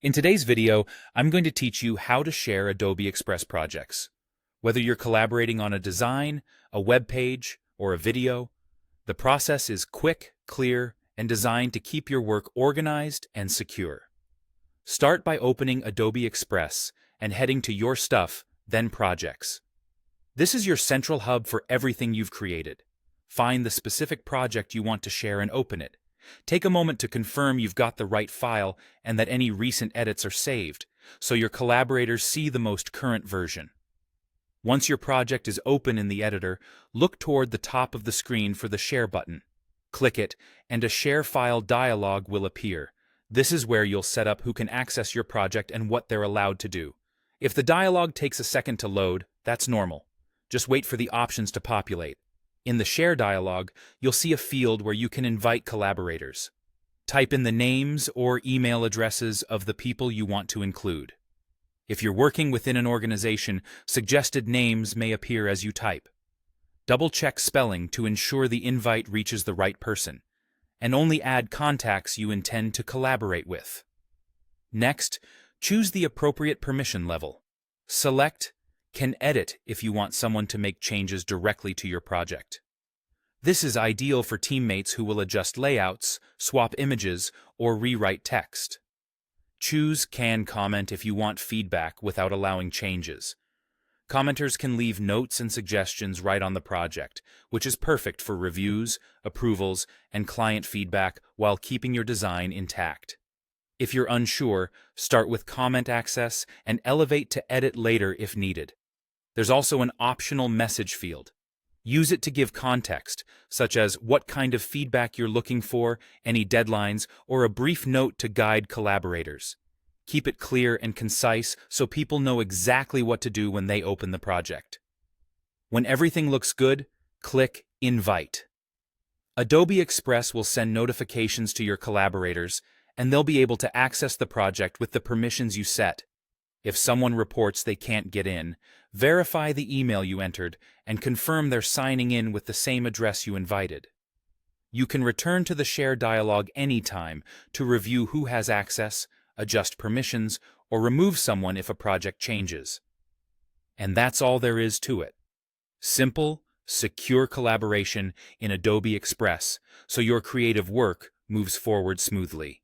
In today's video, I'm going to teach you how to share Adobe Express projects. Whether you're collaborating on a design, a web page, or a video, the process is quick, clear, and designed to keep your work organized and secure. Start by opening Adobe Express and heading to Your Stuff, then Projects. This is your central hub for everything you've created. Find the specific project you want to share and open it. Take a moment to confirm you've got the right file and that any recent edits are saved, so your collaborators see the most current version. Once your project is open in the editor, look toward the top of the screen for the Share button. Click it, and a Share File dialog will appear. This is where you'll set up who can access your project and what they're allowed to do. If the dialog takes a second to load, that's normal. Just wait for the options to populate. In the Share dialog, you'll see a field where you can invite collaborators. Type in the names or email addresses of the people you want to include. If you're working within an organization, suggested names may appear as you type. Double-check spelling to ensure the invite reaches the right person, and only add contacts you intend to collaborate with. Next, choose the appropriate permission level. Select Can Edit if you want someone to make changes directly to your project. This is ideal for teammates who will adjust layouts, swap images, or rewrite text. Choose Can Comment if you want feedback without allowing changes. Commenters can leave notes and suggestions right on the project, which is perfect for reviews, approvals, and client feedback while keeping your design intact. If you're unsure, start with comment access and elevate to edit later if needed. There's also an optional message field. Use it to give context, such as what kind of feedback you're looking for, any deadlines, or a brief note to guide collaborators. Keep it clear and concise so people know exactly what to do when they open the project. When everything looks good, click Invite. Adobe Express will send notifications to your collaborators, and they'll be able to access the project with the permissions you set. If someone reports they can't get in, verify the email you entered and confirm they're signing in with the same address you invited. You can return to the Share dialog anytime to review who has access, adjust permissions, or remove someone if a project changes. And that's all there is to it. Simple, secure collaboration in Adobe Express so your creative work moves forward smoothly.